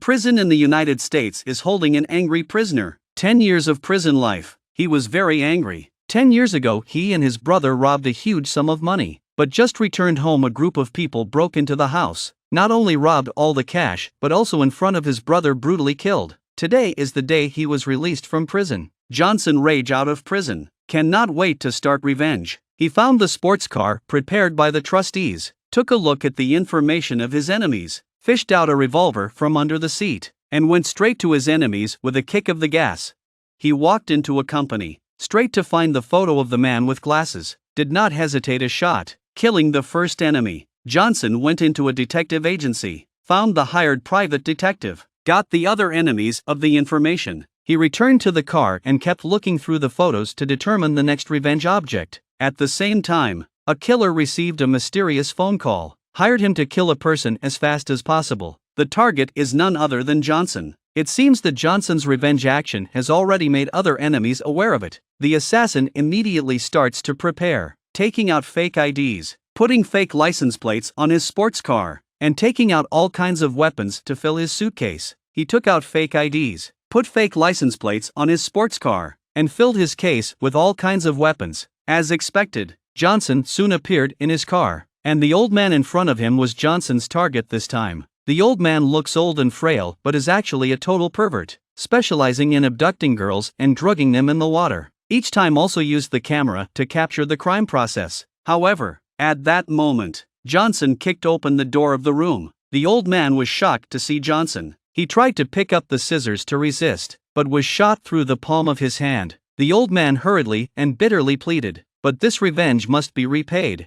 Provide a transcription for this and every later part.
prison in the United States is holding an angry prisoner. 10 years of prison life. He was very angry. 10 years ago, he and his brother robbed a huge sum of money, but just returned home. A group of people broke into the house, not only robbed all the cash, but also in front of his brother brutally killed. Today is the day he was released from prison. Johnson rage out of prison. Cannot wait to start revenge. He found the sports car prepared by the trustees, took a look at the information of his enemies, fished out a revolver from under the seat, and went straight to his enemies with a kick of the gas. He walked into a company, straight to find the photo of the man with glasses, did not hesitate a shot, killing the first enemy. Johnson went into a detective agency, found the hired private detective, got the other enemies of the information. He returned to the car and kept looking through the photos to determine the next revenge object. At the same time, a killer received a mysterious phone call, hired him to kill a person as fast as possible. The target is none other than Johnson. It seems that Johnson's revenge action has already made other enemies aware of it. The assassin immediately starts to prepare, taking out fake IDs, putting fake license plates on his sports car, and taking out all kinds of weapons to fill his suitcase. He took out fake IDs, put fake license plates on his sports car, and filled his case with all kinds of weapons. As expected, Johnson soon appeared in his car, and the old man in front of him was Johnson's target this time. The old man looks old and frail but is actually a total pervert, specializing in abducting girls and drugging them in the water. Each time also used the camera to capture the crime process. However, at that moment, Johnson kicked open the door of the room. The old man was shocked to see Johnson. He tried to pick up the scissors to resist, but was shot through the palm of his hand. The old man hurriedly and bitterly pleaded, "But this revenge must be repaid."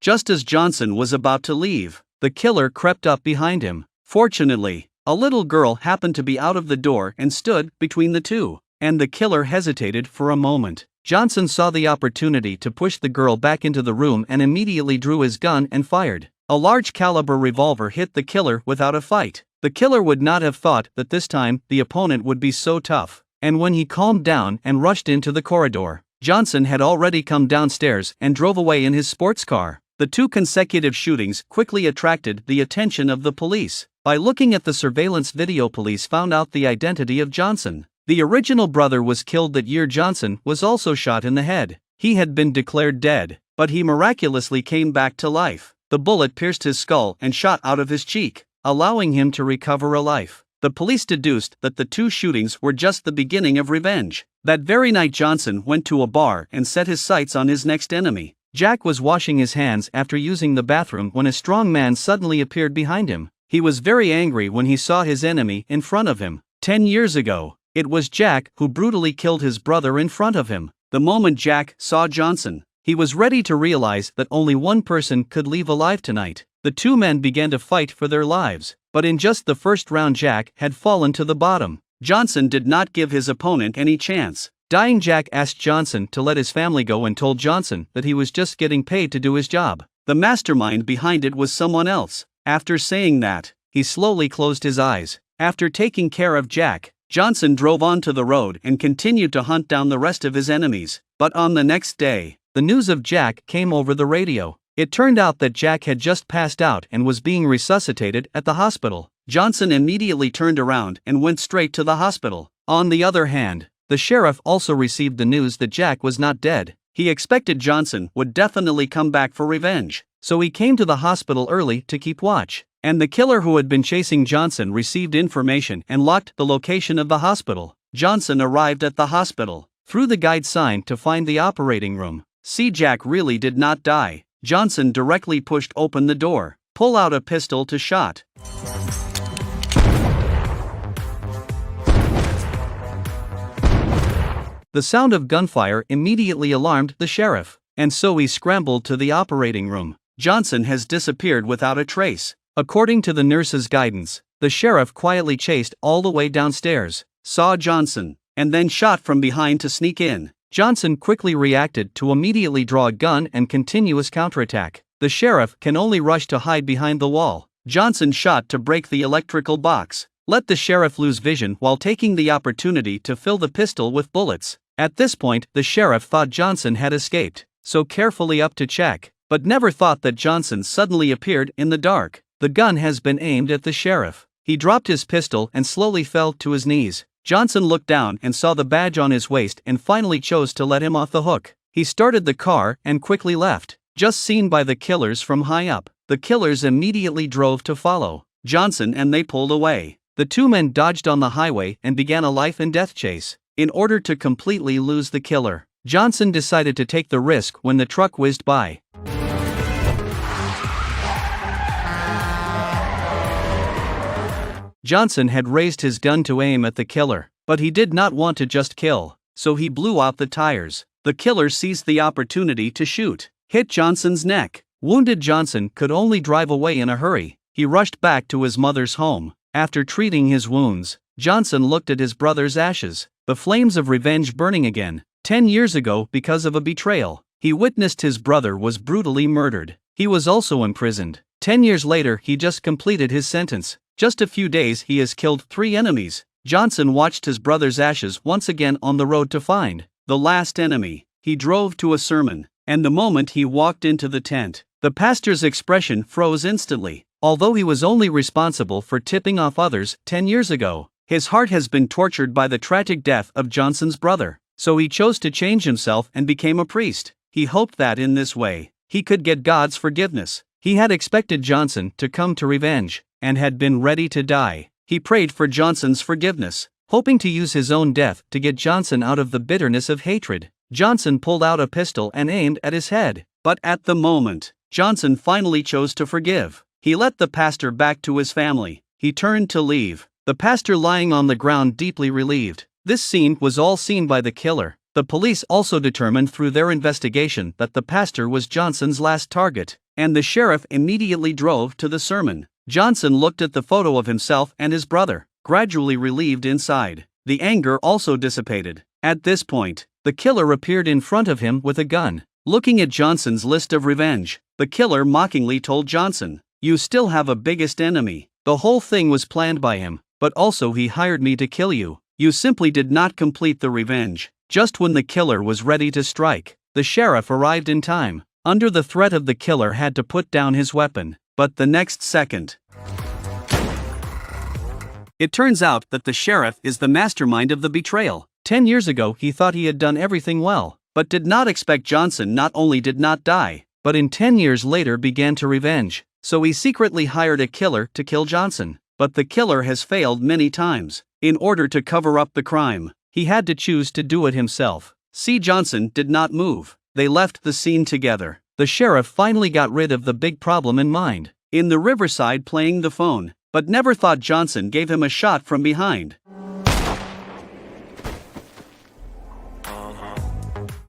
Just as Johnson was about to leave, the killer crept up behind him. Fortunately, a little girl happened to be out of the door and stood between the two, and the killer hesitated for a moment. Johnson saw the opportunity to push the girl back into the room and immediately drew his gun and fired. A large caliber revolver hit the killer without a fight. The killer would not have thought that this time the opponent would be so tough, and when he calmed down and rushed into the corridor, Johnson had already come downstairs and drove away in his sports car. The two consecutive shootings quickly attracted the attention of the police. By looking at the surveillance video, police found out the identity of Johnson. The original brother was killed that year. Johnson was also shot in the head. He had been declared dead, but he miraculously came back to life. The bullet pierced his skull and shot out of his cheek, allowing him to recover a life. The police deduced that the two shootings were just the beginning of revenge. That very night, Johnson went to a bar and set his sights on his next enemy. Jack was washing his hands after using the bathroom when a strong man suddenly appeared behind him. He was very angry when he saw his enemy in front of him. 10 years ago, it was Jack who brutally killed his brother in front of him. The moment Jack saw Johnson, he was ready to realize that only one person could leave alive tonight. The two men began to fight for their lives, but in just the first round, Jack had fallen to the bottom. Johnson did not give his opponent any chance. Dying, Jack asked Johnson to let his family go and told Johnson that he was just getting paid to do his job. The mastermind behind it was someone else. After saying that, he slowly closed his eyes. After taking care of Jack, Johnson drove onto the road and continued to hunt down the rest of his enemies. But on the next day, the news of Jack came over the radio. It turned out that Jack had just passed out and was being resuscitated at the hospital. Johnson immediately turned around and went straight to the hospital. On the other hand, the sheriff also received the news that Jack was not dead. He expected Johnson would definitely come back for revenge, so he came to the hospital early to keep watch. And the killer who had been chasing Johnson received information and locked the location of the hospital. Johnson arrived at the hospital, through the guide sign to find the operating room. See, Jack really did not die. Johnson directly pushed open the door, pulled out a pistol to shot. The sound of gunfire immediately alarmed the sheriff, and so he scrambled to the operating room. Johnson has disappeared without a trace. According to the nurse's guidance, the sheriff quietly chased all the way downstairs, saw Johnson, and then shot from behind to sneak in. Johnson quickly reacted to immediately draw a gun and continuous counterattack. The sheriff can only rush to hide behind the wall. Johnson shot to break the electrical box, let the sheriff lose vision while taking the opportunity to fill the pistol with bullets. At this point, the sheriff thought Johnson had escaped, so carefully up to check, but never thought that Johnson suddenly appeared in the dark. The gun has been aimed at the sheriff. He dropped his pistol and slowly fell to his knees. Johnson looked down and saw the badge on his waist and finally chose to let him off the hook. He started the car and quickly left, just seen by the killers from high up. The killers immediately drove to follow Johnson and they pulled away. The two men dodged on the highway and began a life and death chase. In order to completely lose the killer, Johnson decided to take the risk when the truck whizzed by. Johnson had raised his gun to aim at the killer, but he did not want to just kill, so he blew out the tires. The killer seized the opportunity to shoot, hit Johnson's neck. Wounded Johnson could only drive away in a hurry. He rushed back to his mother's home. After treating his wounds, Johnson looked at his brother's ashes, the flames of revenge burning again. 10 years ago, because of a betrayal, he witnessed his brother was brutally murdered. He was also imprisoned. 10 years later, he just completed his sentence. Just a few days, he has killed 3 enemies. Johnson watched his brother's ashes once again on the road to find the last enemy. He drove to a sermon, and the moment he walked into the tent, the pastor's expression froze instantly. Although he was only responsible for tipping off others 10 years ago, his heart has been tortured by the tragic death of Johnson's brother, so he chose to change himself and became a priest. He hoped that in this way, he could get God's forgiveness. He had expected Johnson to come to revenge, and had been ready to die. He prayed for Johnson's forgiveness, hoping to use his own death to get Johnson out of the bitterness of hatred. Johnson pulled out a pistol and aimed at his head, but at the moment, Johnson finally chose to forgive. He let the pastor back to his family. He turned to leave, the pastor lying on the ground deeply relieved. This scene was all seen by the killer. The police also determined through their investigation that the pastor was Johnson's last target, and the sheriff immediately drove to the sermon. Johnson looked at the photo of himself and his brother, gradually relieved inside. The anger also dissipated. At this point, the killer appeared in front of him with a gun. Looking at Johnson's list of revenge, the killer mockingly told Johnson, "You still have a biggest enemy. The whole thing was planned by him, but also he hired me to kill you. You simply did not complete the revenge." Just when the killer was ready to strike, the sheriff arrived in time. Under the threat of the killer had to put down his weapon, but the next second, it turns out that the sheriff is the mastermind of the betrayal. 10 years ago he thought he had done everything well, but did not expect Johnson not only did not die, but in 10 years later began to revenge. So he secretly hired a killer to kill Johnson. But the killer has failed many times. In order to cover up the crime, he had to choose to do it himself. C. Johnson did not move. They left the scene together. The sheriff finally got rid of the big problem in mind, in the riverside playing the phone, but never thought Johnson gave him a shot from behind.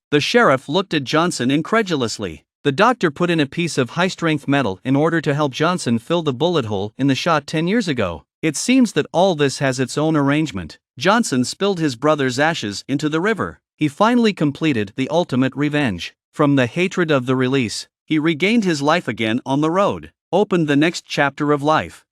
The sheriff looked at Johnson incredulously. The doctor put in a piece of high-strength metal in order to help Johnson fill the bullet hole in the shot 10 years ago. It seems that all this has its own arrangement. Johnson spilled his brother's ashes into the river. He finally completed the ultimate revenge. From the hatred of the release, he regained his life again on the road, opened the next chapter of life.